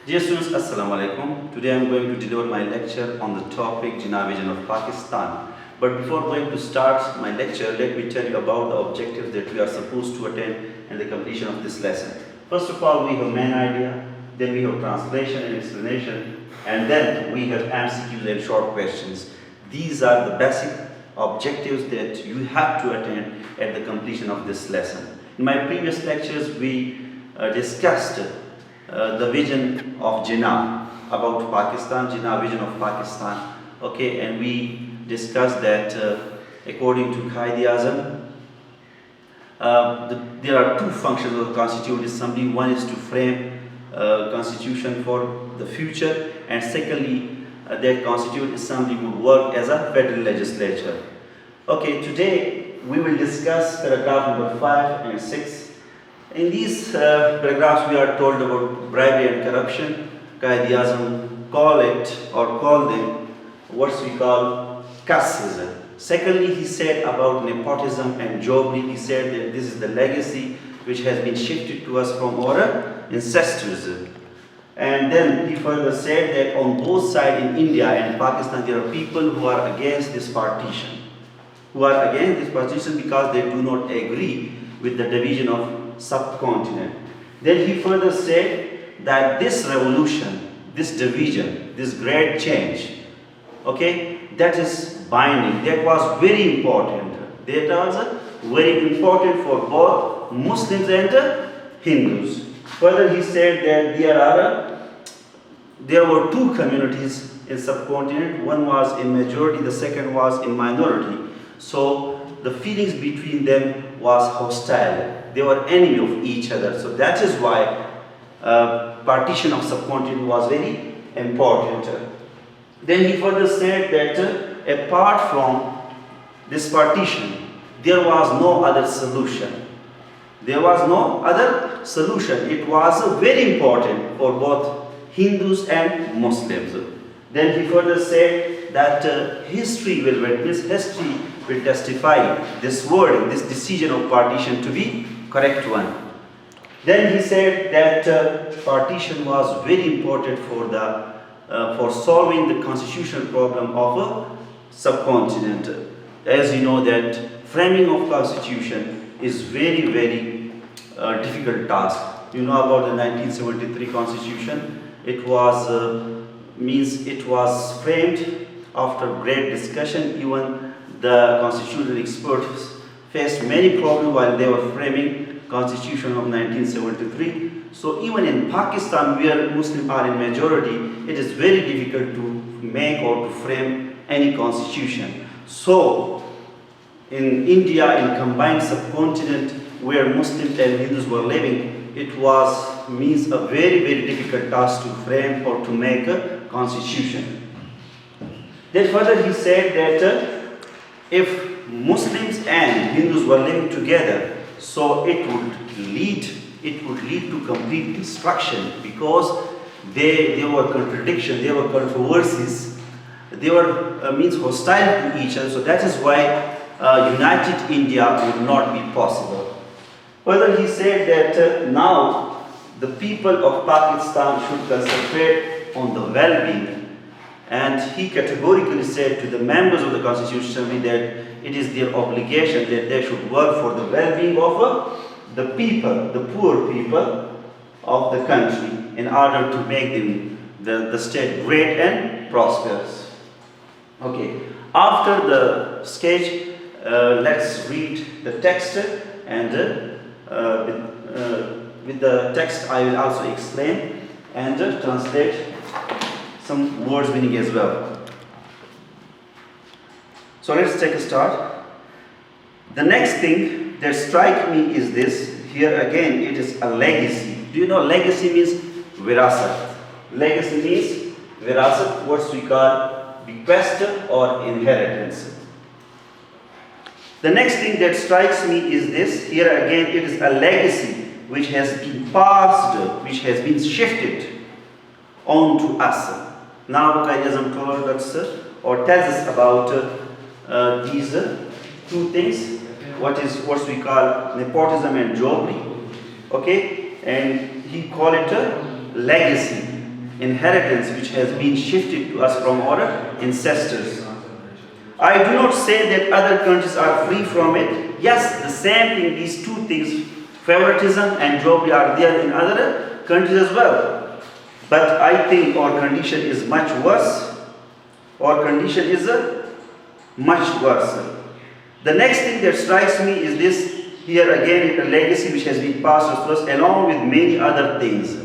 Dear students, Assalamu alaikum. Today I am going to deliver my lecture on the topic Jinnah vision of Pakistan. But before going to start my lecture, let me tell you about the objectives that we are supposed to attain in the completion of this lesson. First of all, we have main idea, then we have translation and explanation, and then we have MCQs and short questions. These are the basic objectives that you have to attain at the completion of this lesson. In my previous lectures, we discussed the vision of Jinnah about Pakistan, Jinnah vision of Pakistan. Okay, and we discussed that according to XII there are two functions of the Constituent Assembly. One is to frame constitution for the future, and secondly, that Constituent Assembly would work as a federal legislature. Okay, today we will discuss paragraph number 5 and 6. In these paragraphs, we are told about bribery and corruption. Qaid-e-Azam call them what we call casteism. Secondly, he said about nepotism and jobbery. He said that this is the legacy which has been shifted to us from our ancestors. And then he further said that on both sides in India and Pakistan, there are people who are against this partition. Because they do not agree with the division of subcontinent. Then he further said that this revolution, this division, this great change, okay, that is binding. That was very important. That was very important for both Muslims and Hindus. Further, he said that there were two communities in subcontinent. One was in majority, the second was in minority. So the feelings between them was hostile. They were enemy of each other. So that is why partition of subcontinent was very important. Then he further said that apart from this partition, there was no other solution. There was no other solution. It was very important for both Hindus and Muslims. Then he further said that history will witness, history will testify this wording, this decision of partition to be correct one. Then he said that partition was very important for solving the constitutional problem of a subcontinent. As you know that framing of constitution is very, very difficult task. You know about the 1973 constitution. It was framed after great discussion. Even the constitutional experts faced many problems while they were framing constitution of 1973. So even in Pakistan, where Muslims are in majority, it is very difficult to make or to frame any constitution. So in India, in combined subcontinent where Muslims and Hindus were living, it was a very, very difficult task to frame or to make a constitution. Then further he said that if Muslims and Hindus were living together, so it would lead to complete destruction, because there were contradictions, there were controversies, they were hostile to each other. So that is why united India would not be possible. Further, he said that now the people of Pakistan should concentrate on the well-being. And he categorically said to the members of the Constitutional Assembly that it is their obligation that they should work for the well-being of the people, the poor people of the country, in order to make the state great and prosperous. Okay, after the sketch, let's read the text, and with the text I will also explain and translate some words meaning as well. So let's take a start. The next thing that strikes me is this. Here again, it is a legacy. Do you know legacy means virasat? Legacy means virasat, what we call bequest or inheritance. The next thing that strikes me is this. Here again, it is a legacy which has been passed, which has been shifted on to us. Now Qaid-e-Azam told us or tells us about these two things, what we call nepotism and jobbery. Okay, and he called it a legacy. inheritance which has been shifted to us from our ancestors. I do not say that other countries are free from it. Yes, the same thing, these two things, favoritism and jobbery, are there in other countries as well. But I think our condition is much worse. Our condition is much worse. The next thing that strikes me is this, here again, a legacy which has been passed to us along with many other things.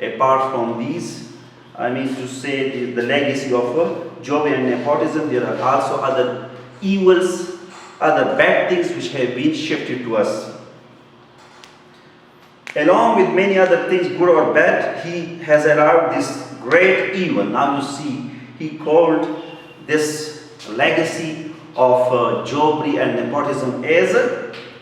Apart from these, I mean to say the legacy of jobbery and nepotism, there are also other evils, other bad things which have been shifted to us. Along with many other things, good or bad, he has allowed this great evil. Now you see, he called this legacy of jobbery and nepotism as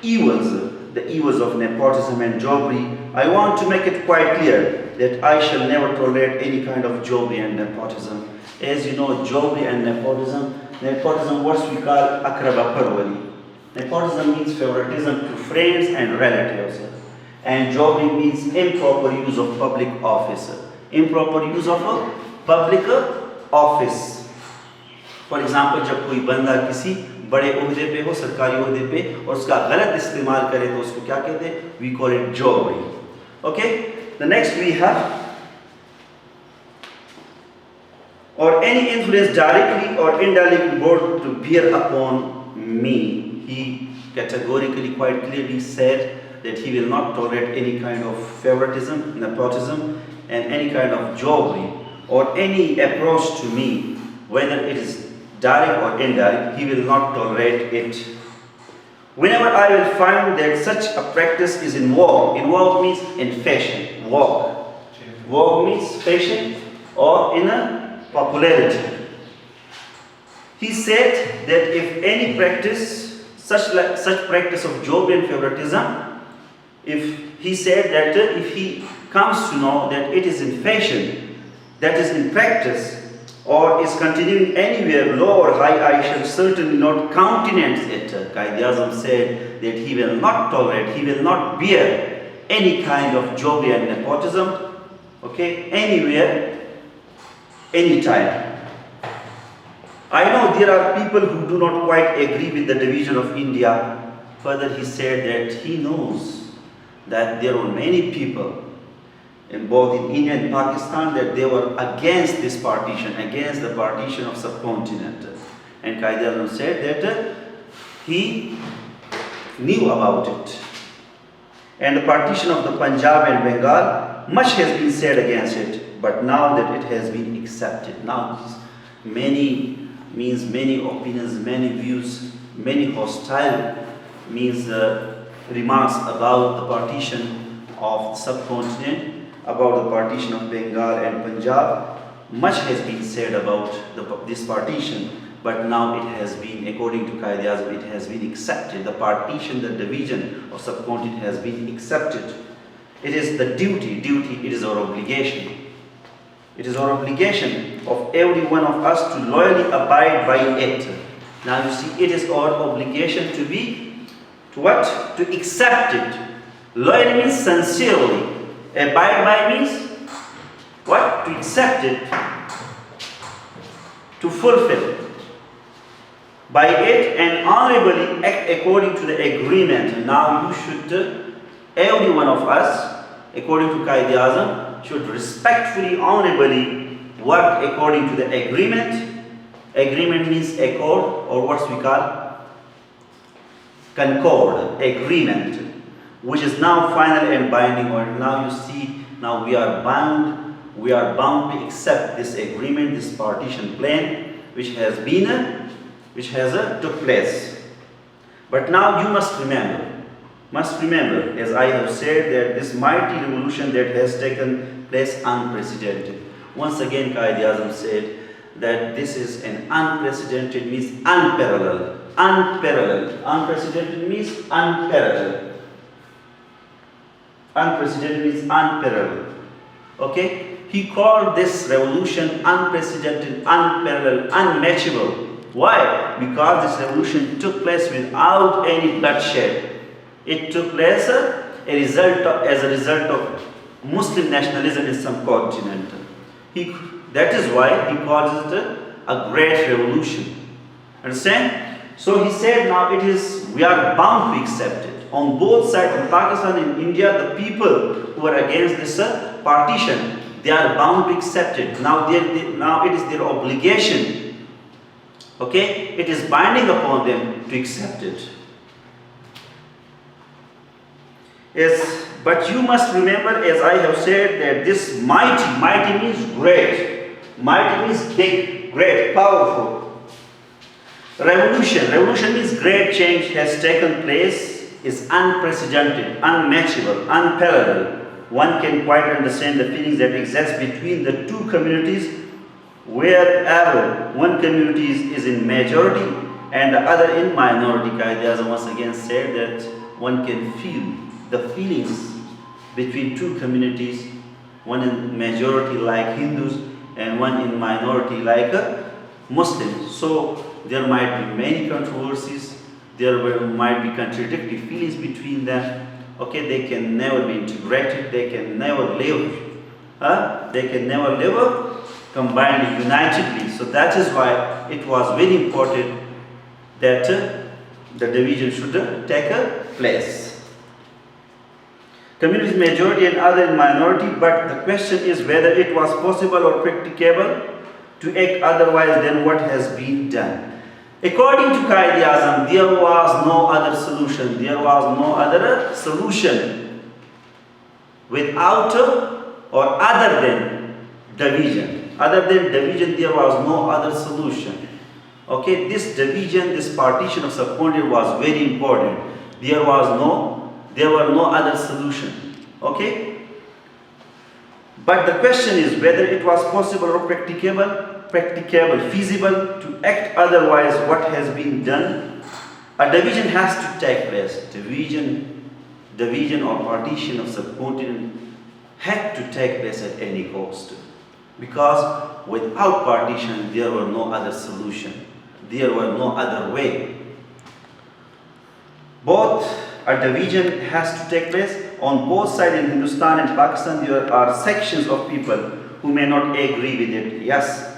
evils, the evils of nepotism and jobbery. I want to make it quite clear that I shall never tolerate any kind of jobbery and nepotism. As you know, jobbery and nepotism what we call akraba parwari. Nepotism means favoritism to friends and relatives. And jobbery means improper use of public office. Improper use of public office. For example, जब कोई बंदा किसी बड़े ओहदे पे हो, सरकारी ओहदे पे, और उसका गलत इस्तेमाल करे तो उसको क्या कहते हैं? We call it jobbery. Okay? The next we have, or any influence directly or indirectly brought to bear upon me. He categorically, quite clearly said that he will not tolerate any kind of favoritism, nepotism, and any kind of jobbery or any approach to me, whether it is direct or indirect. He will not tolerate it. Whenever I will find that such a practice is in vogue means in fashion. Vogue means fashion or in a popularity. He said that if any practice, such practice of jobbery and favoritism, if he said that if he comes to know that it is in fashion, that is in practice, or is continuing anywhere, low or high, I shall certainly not countenance it. Quaid-e-Azam said that he will not tolerate, he will not bear any kind of jobbery and nepotism, okay, anywhere, anytime. I know there are people who do not quite agree with the division of India. Further, he said that he knows that there were many people in both in India and Pakistan that they were against this partition, against the partition of subcontinent. And Quaid-e-Azam said that he knew about it. And the partition of the Punjab and Bengal, much has been said against it, but now that it has been accepted, now many means many opinions, many views, many hostile means remarks about the partition of the subcontinent, about the partition of Bengal and Punjab. Much has been said about this partition, but now it has been, according to Quaid-e-Azam, it has been accepted. The partition, the division of subcontinent has been accepted. It is the duty, it is our obligation. It is our obligation of every one of us to loyally abide by it. Now you see, it is our obligation to what? To accept it. Loyally means sincerely. Abide by means what? To accept it, to fulfill. By it and honorably act according to the agreement. Now you should, every one of us, according to Quaid-e-Azam, should respectfully, honorably work according to the agreement. Agreement means accord, or what we call concord, agreement, which is now final and binding. Or now you see, now we are bound to accept this agreement, this partition plan, which has took place. But now you must remember, as I have said, that this mighty revolution that has taken place unprecedented. Once again, Quaid-e-Azam said that this is an unprecedented, means unparalleled. Unprecedented means unparalleled. Unprecedented means unparalleled. Okay? He called this revolution unprecedented, unparalleled, unmatchable. Why? Because this revolution took place without any bloodshed. It took place as a result of Muslim nationalism in some continent. He, that is why he calls it a great revolution. Understand? So he said now we are bound to accept it. On both sides, in Pakistan and India, the people who are against this partition, they are bound to accept it. Now it is their obligation. Okay? It is binding upon them to accept it. Yes, but you must remember, as I have said, that this mighty means great. Mighty means big, great, powerful. Revolution means great change has taken place, is unprecedented, unmatchable, unparalleled. One can quite understand the feelings that exist between the two communities, wherever one community is in majority and the other in minority. Qaid-e-Azam once again said that one can feel the feelings between two communities, one in majority like Hindus and one in minority like Muslims. So there might be many controversies, there might be contradictory feelings between them. Okay, they can never be integrated, they can never live combined unitedly. So that is why it was very important that the division should take place. Community majority and other in minority, but the question is whether it was possible or practicable to act otherwise than what has been done. According to Qaid-e-Azam, there was no other solution. There was no other solution without or other than division. Other than division, there was no other solution. Okay, this division, this partition of subcontinent was very important. There were no other solution. Okay? But the question is whether it was possible or practicable, feasible to act otherwise what has been done. A division has to take place. Division or partition of subcontinent had to take place at any cost. Because without partition, there were no other solution. There were no other way. Both a division has to take place. On both sides in Hindustan and Pakistan, there are sections of people who may not agree with it. Yes.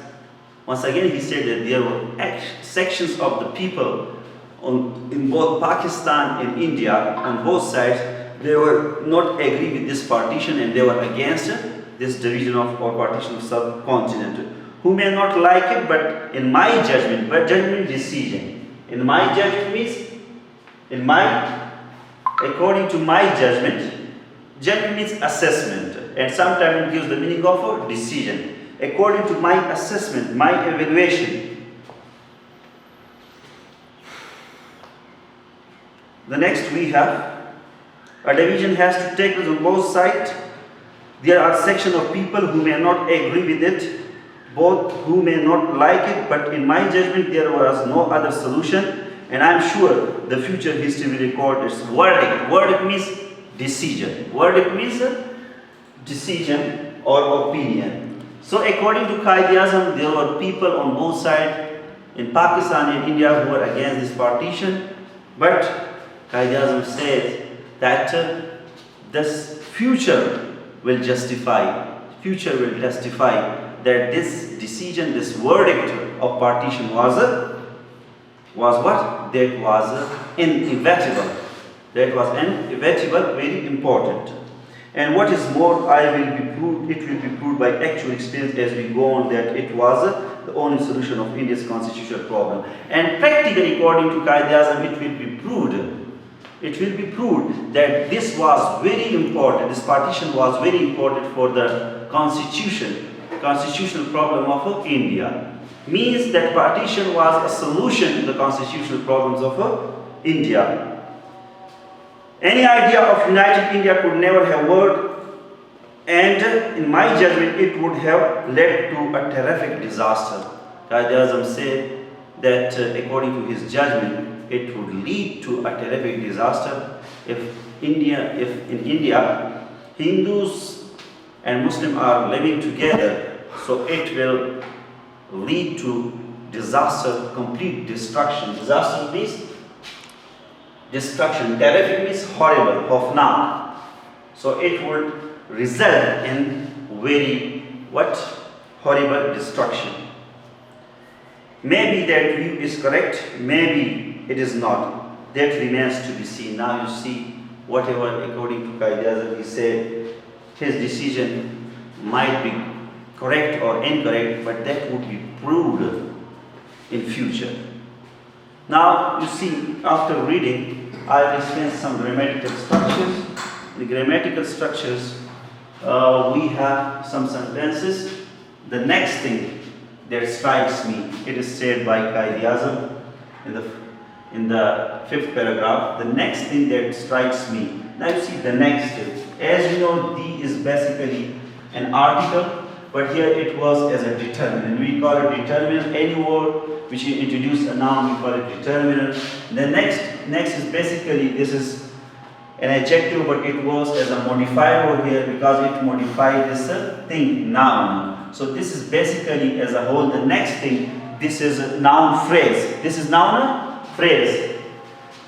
Once again, he said that there were sections of the people in both Pakistan and India, on both sides, they were not agree with this partition and they were against this division of or partition of subcontinent. Who may not like it, but in my judgment, decision. In my judgment means, according to my judgment means assessment, and sometimes it gives the meaning of a decision. According to my assessment, my evaluation. The next we have, a division has to take place on both sides. There are sections of people who may not agree with it, both who may not like it, but in my judgment there was no other solution. And I am sure the future history will record its verdict. Verdict means decision. Verdict means decision or opinion. So according to Qaid-e-Azam, there were people on both sides in Pakistan and India who were against this partition. But Qaid-e-Azam says that this future will testify that this decision, this verdict of partition was what? That was inevitable. That was inevitable, very important. And what is more, it will be proved by actual experience as we go on that it was the only solution of India's constitutional problem. And practically, according to Qaid-e-Azam, it will be proved that this was very important, this partition was very important for the constitutional problem of India. Means that partition was a solution to the constitutional problems of India. Any idea of united India could never have worked, and in my judgment it would have led to a terrific disaster. Qaid-e-Azam said that according to his judgment it would lead to a terrific disaster if in India Hindus and Muslims are living together, so it will lead to disaster, complete destruction. Disaster means destruction. Terrific means horrible, khawfnak. So it would result in very horrible destruction. Maybe that view is correct, maybe it is not. That remains to be seen. Now you see, whatever according to Qaid-e-Azam he said, his decision might be correct or incorrect, but that would be proved in future. Now you see, after reading, I will explain some grammatical structures. The grammatical structures, we have some sentences. The next thing that strikes me, it is said by Qaid-e-Azam in the 5th paragraph. The next thing that strikes me. Now you see the next. As you know, the is basically an article, but here it was as a determinant. We call it determinant. Any word which you introduce a noun, we call it determinant. The next is basically, this is an adjective, but it was as a modifier over here because it modified this thing, noun. So this is basically as a whole. The next thing, this is a noun phrase. This is noun phrase.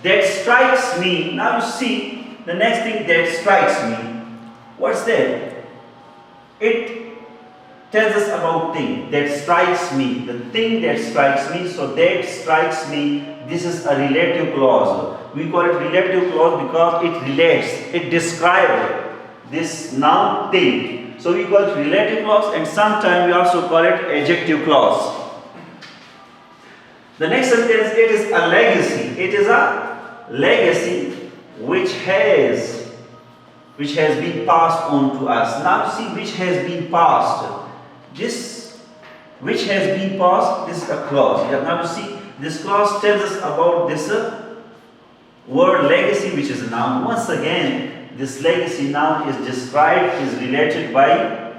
That strikes me. Now you see, the next thing that strikes me. What's that? It tells us about thing that strikes me. The thing that strikes me. So that strikes me. This is a relative clause. We call it relative clause because it relates. It describes this noun thing. So we call it relative clause, and sometimes we also call it adjective clause. The next sentence, it is a legacy. It is a legacy which has been passed on to us. Now see, which has been passed. This which has been passed, this is a clause. Now you see, this clause tells us about this word legacy, which is a noun. Once again, this legacy noun is described, is related by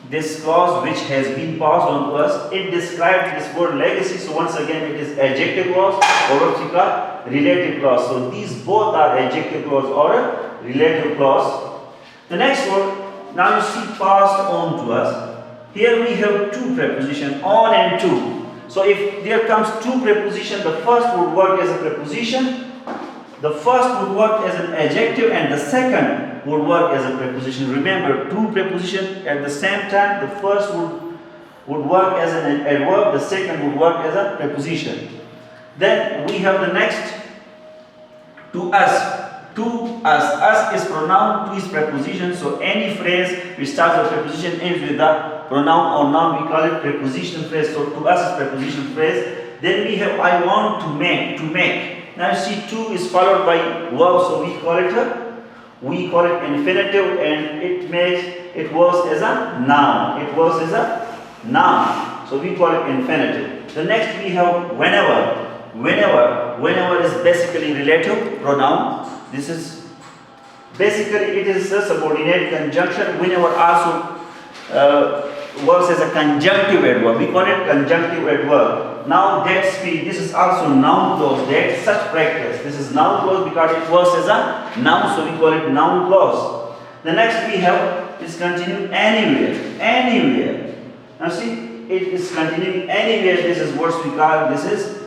this clause which has been passed on to us. It describes this word legacy. So once again, it is adjective clause or relative clause. So these both are adjective clause or relative clause. The next word, now you see, passed on to us. Here we have two prepositions, on and to. So if there comes two prepositions, the first would work as a preposition, the first would work as an adjective, and the second would work as a preposition. Remember, two prepositions at the same time. The first would work as an adverb, the second would work as a preposition. Then we have the next, to us. To us. Us is pronoun, to is preposition. So any phrase which starts with preposition ends with a pronoun or noun, we call it prepositional phrase. So to us is preposition phrase. Then we have I want to make, to make. Now you see, to is followed by verb, so we call it infinitive, and it was as a noun. It was as a noun. So we call it infinitive. The next we have whenever. Whenever is basically relative pronoun. This is basically, it is a subordinate conjunction. Whenever also works as a conjunctive adverb. We call it conjunctive adverb. Now that speed, this is also noun clause. That such practice. This is noun clause because it works as a noun, so we call it noun clause. The next we have is continuing anywhere. Anywhere. Now see, it is continuing anywhere. This is what we call, this is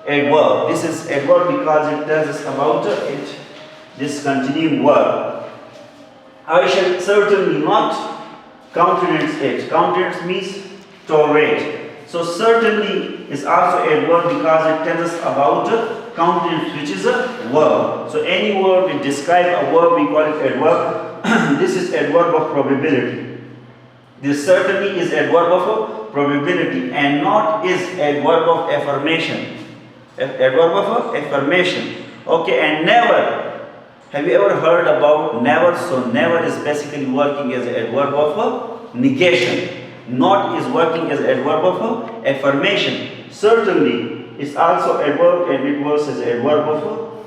adverb. This is adverb because it tells us about it. This continuing verb. I shall certainly not countenance it. Countenance means tolerate. So certainly is also adverb because it tells us about countenance, which is a verb. So any word we describe a verb, we call it adverb. This is adverb of probability. This certainly is adverb of probability, and not is adverb of affirmation. Adverb of affirmation. Okay, and never. Have you ever heard about never? So never is basically working as an adverb of negation. Not is working as adverb of affirmation. Certainly is also adverb, and it works as adverb of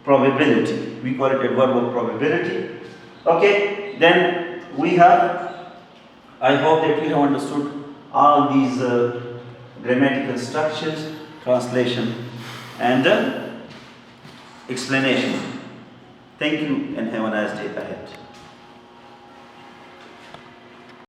probability. We call it adverb of probability. Okay, then we have, I hope that we have understood all these grammatical structures, translation and explanation. Thank you and have a nice day ahead.